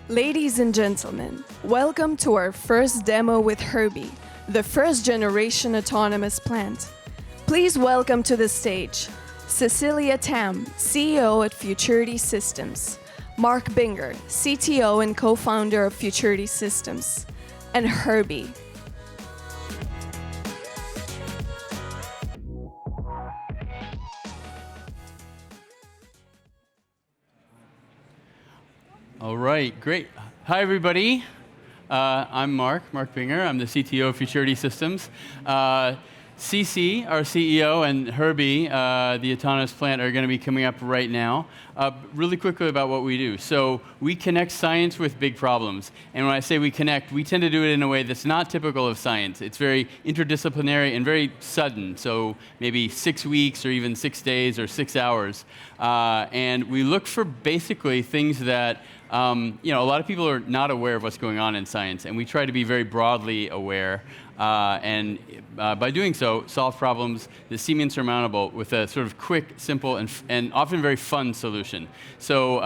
Ladies and gentlemen, welcome to our first demo with Herbie, the first generation autonomous plant. Please welcome to the stage Cecilia Tham, CEO at Futurity Systems, Mark Bünger, CTO and co-founder of Futurity Systems, and Herbie. All right, great. Hi, everybody. I'm Mark Bünger. I'm the CTO of Futurity Systems. CC, our CEO, and Herbie, the autonomous plant, are going to be coming up right now. Really quickly about what we do. So we connect science with big problems. And when I say we connect, we tend to do it in a way that's not typical of science. It's very interdisciplinary and very sudden. So maybe 6 weeks or even 6 days or 6 hours. And we look for basically things that a lot of people are not aware of what's going on in science, and we try to be very broadly aware, and by doing so, solve problems that seem insurmountable with a sort of quick, simple, and often very fun solution. So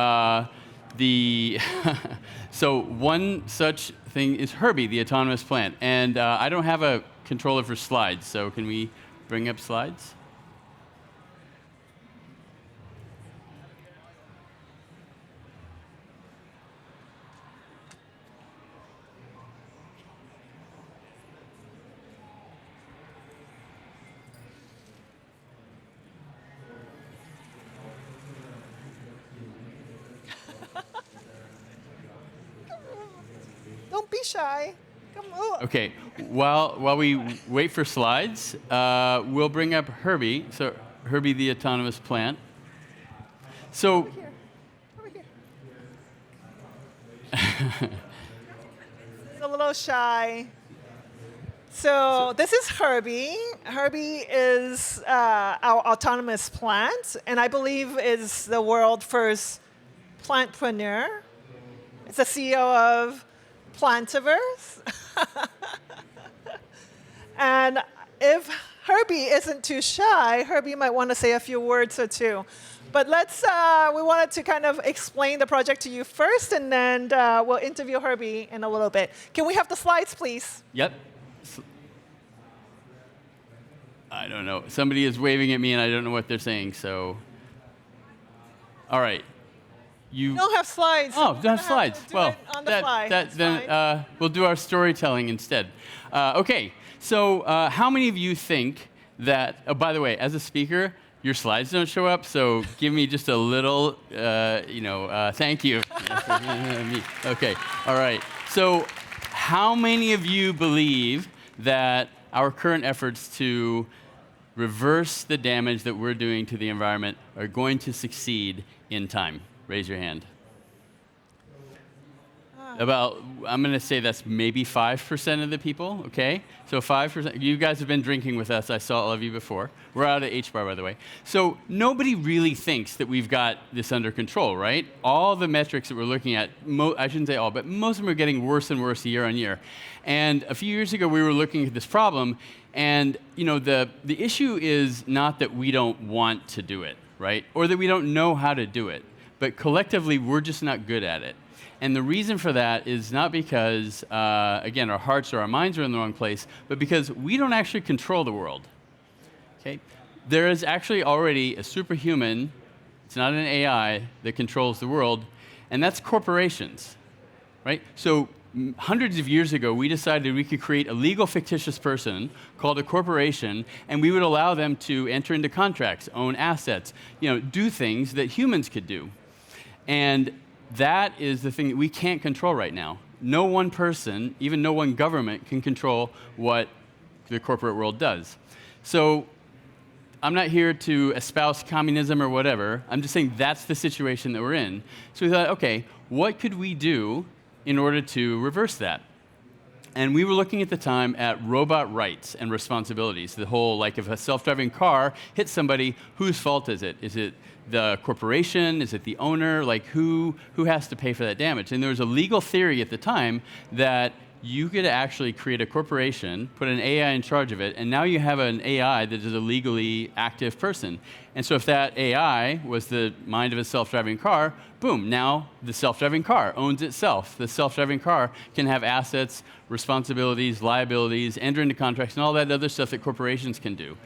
so one such thing is Herbie, the autonomous plant, and I don't have a controller for slides, so can we bring up slides? Don't be shy. Come on. Okay, while we wait for slides, we'll bring up Herbie. So Herbie, the autonomous plant. So Over here. He's a little shy. So this is Herbie. Herbie is our autonomous plant, and I believe is the world's first plantpreneur. It's the CEO of Plantiverse. And if Herbie isn't too shy, Herbie might want to say a few words or two. But we wanted to kind of explain the project to you first, and then we'll interview Herbie in a little bit. Can we have the slides, please? Yep. I don't know. Somebody is waving at me, and I don't know what they're saying, so. All right. You don't have slides. Oh, don't have slides. Well, then we'll do our storytelling instead. Okay, so how many of you think that, oh, by the way, as a speaker, your slides don't show up, so give me just a little, thank you. Okay, all right. So how many of you believe that our current efforts to reverse the damage that we're doing to the environment are going to succeed in time? Raise your hand. I'm going to say that's maybe 5% of the people, okay? So 5%. You guys have been drinking with us. I saw all of you before. We're out at H-Bar, by the way. So nobody really thinks that we've got this under control, right? All the metrics that we're looking at, I shouldn't say all, but most of them are getting worse and worse year on year. And a few years ago, we were looking at this problem, and the issue is not that we don't want to do it, right? Or that we don't know how to do it. But collectively, we're just not good at it. And the reason for that is not because, again, our hearts or our minds are in the wrong place, but because we don't actually control the world. Okay? There is actually already a superhuman, it's not an AI, that controls the world, and that's corporations. Right? So hundreds of years ago, we decided we could create a legal fictitious person called a corporation, and we would allow them to enter into contracts, own assets, do things that humans could do. And that is the thing that we can't control right now. No one person, even no one government, can control what the corporate world does. So I'm not here to espouse communism or whatever. I'm just saying that's the situation that we're in. So we thought, okay, what could we do in order to reverse that? And we were looking at the time at robot rights and responsibilities. The whole, like, if a self-driving car hits somebody, whose fault is it? Is it the corporation? Is it the owner? Like, who has to pay for that damage? And there was a legal theory at the time that you could actually create a corporation, put an AI in charge of it, and now you have an AI that is a legally active person. And so if that AI was the mind of a self-driving car, boom, now the self-driving car owns itself. The self-driving car can have assets, responsibilities, liabilities, enter into contracts, and all that other stuff that corporations can do.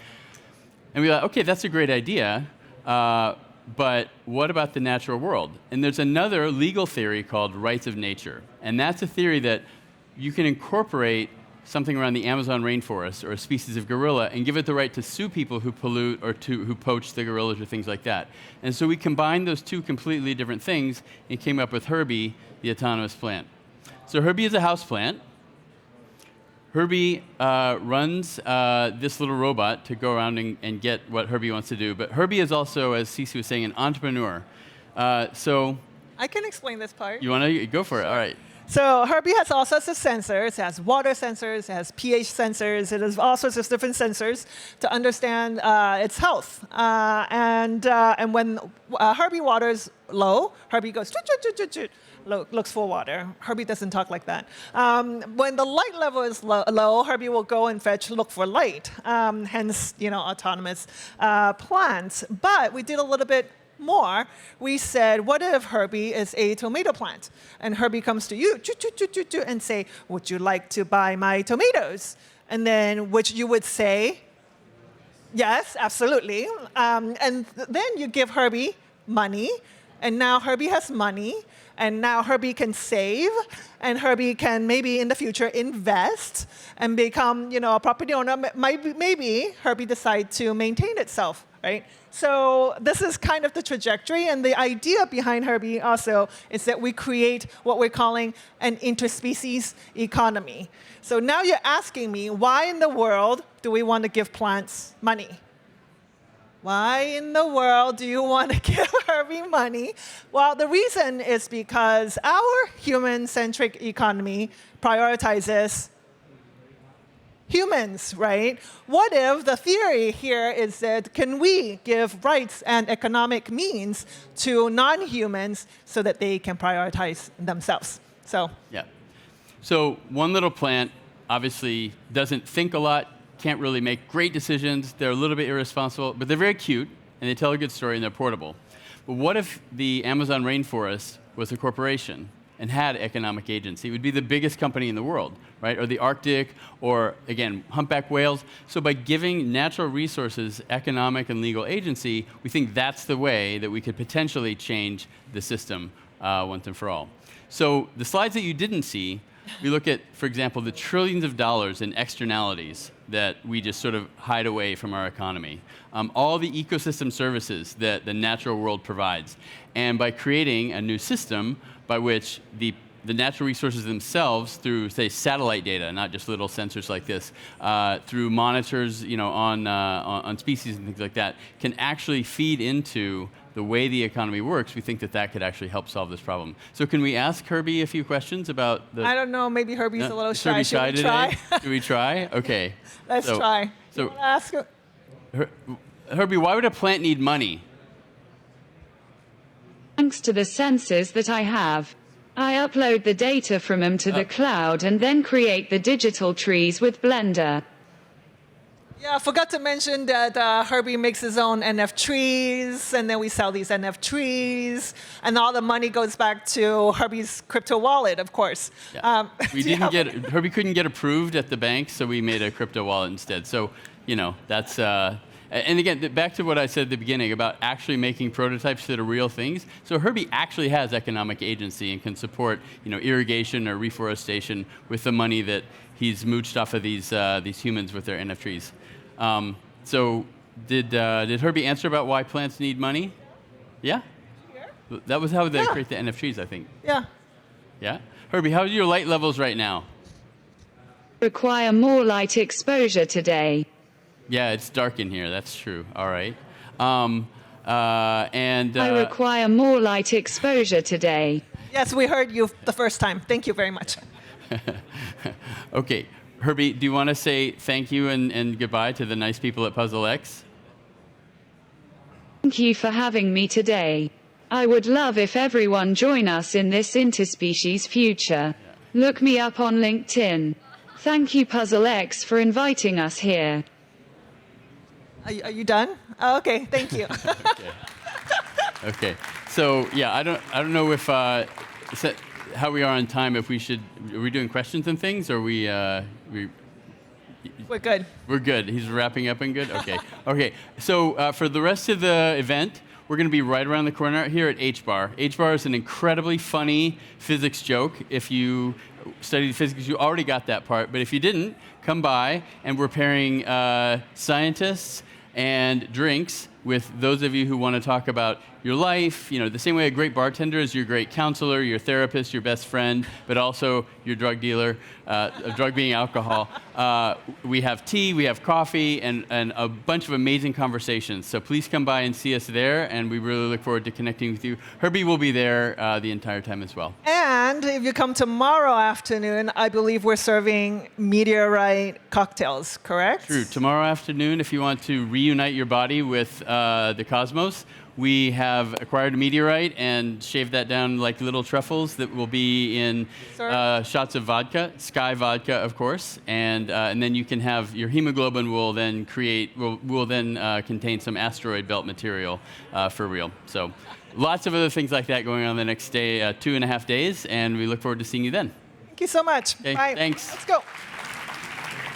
And we thought, okay, that's a great idea, but what about the natural world? And there's another legal theory called rights of nature. And that's a theory that you can incorporate something around the Amazon rainforest or a species of gorilla and give it the right to sue people who pollute or who poach the gorillas or things like that. And so we combined those two completely different things and came up with Herbie, the autonomous plant. So Herbie is a house plant. Herbie runs this little robot to go around and get what Herbie wants to do. But Herbie is also, as Cece was saying, an entrepreneur. So I can explain this part. you want to go for it? All right. So Herbie has all sorts of sensors. It has water sensors, it has pH sensors, it has all sorts of different sensors to understand its health. And when Herbie water's low, Herbie goes, choo, choo, choo, choo, choo, looks for water. Herbie doesn't talk like that. When the light level is low, Herbie will go and look for light. Hence, autonomous plants. But we did a little bit more. We said, what if Herbie is a tomato plant? And Herbie comes to you, choo, choo, choo, choo, choo, and say, would you like to buy my tomatoes? And then, which you would say, yes, absolutely. And then you give Herbie money, and now Herbie has money, and now Herbie can save, and Herbie can maybe in the future invest and become, a property owner. Maybe Herbie decide to maintain itself, right? So this is kind of the trajectory, and the idea behind Herbie also is that we create what we're calling an interspecies economy. So now you're asking me, why in the world do we want to give plants money? Why in the world do you want to give Herbie money? Well, the reason is because our human-centric economy prioritizes humans, right? What if the theory here is that can we give rights and economic means to non-humans so that they can prioritize themselves? So yeah. So one little plant obviously doesn't think a lot, can't really make great decisions. They're a little bit irresponsible, but they're very cute, and they tell a good story, and they're portable. But what if the Amazon rainforest was a corporation and had economic agency? It would be the biggest company in the world, right? Or the Arctic, or again, humpback whales. So by giving natural resources economic and legal agency, we think that's the way that we could potentially change the system once and for all. So the slides that you didn't see, we look at, for example, the trillions of dollars in externalities that we just sort of hide away from our economy. All the ecosystem services that the natural world provides. And by creating a new system by which the natural resources themselves, through, say, satellite data, not just little sensors like this, through monitors, on species and things like that, can actually feed into the way the economy works. We think that that could actually help solve this problem. So can we ask Herbie a few questions about the... I don't know, maybe Herbie's a little shy. Herbie Should shy we try? today? Should we try? Okay. Let's try. So, you wanna ask Herbie, why would a plant need money? Thanks to the sensors that I have. I upload the data from them to the cloud and then create the digital trees with Blender. Yeah, I forgot to mention that Herbie makes his own NF trees, and then we sell these NF trees, and all the money goes back to Herbie's crypto wallet, of course. Yeah. Herbie couldn't get approved at the bank, so we made a crypto wallet instead. So, that's... and again, back to what I said at the beginning about actually making prototypes that are real things. So Herbie actually has economic agency and can support, irrigation or reforestation with the money that he's mooched off of these humans with their NF trees. So did Herbie answer about why plants need money? Yeah? That was how they create the NF trees, I think. Yeah. Yeah? Herbie, how are your light levels right now? Require more light exposure today. Yeah, it's dark in here. That's true. All right. I require more light exposure today. Yes, we heard you the first time. Thank you very much. Okay. Herbie, do you want to say thank you and goodbye to the nice people at Puzzle X? Thank you for having me today. I would love if everyone join us in this interspecies future. Look me up on LinkedIn. Thank you, Puzzle X, for inviting us here. Are you done? Oh, okay, thank you. Okay. Okay. So yeah, I don't know if how we are on time. If we should, are we doing questions and things, or we. We're good. We're good. He's wrapping up and good? Okay. Okay. So for the rest of the event, we're going to be right around the corner here at H-Bar. H-Bar is an incredibly funny physics joke. If you studied physics, you already got that part. But if you didn't, come by, and we're pairing scientists and drinks with those of you who want to talk about your life, you know, the same way a great bartender is your great counselor, your therapist, your best friend, but also your drug dealer, drug being alcohol. We have tea, we have coffee, and a bunch of amazing conversations. So please come by and see us there, and we really look forward to connecting with you. Herbie will be there the entire time as well. And if you come tomorrow afternoon, I believe we're serving meteorite cocktails, correct? True. Tomorrow afternoon, if you want to reunite your body with the cosmos, we have acquired a meteorite and shaved that down like little truffles that will be in shots of vodka, Sky vodka, of course, and then you can have your hemoglobin will then contain some asteroid belt material for real. So lots of other things like that going on the next day, 2.5 days, and we look forward to seeing you then. Thank you so much. Okay, Bye. thanks. Let's go.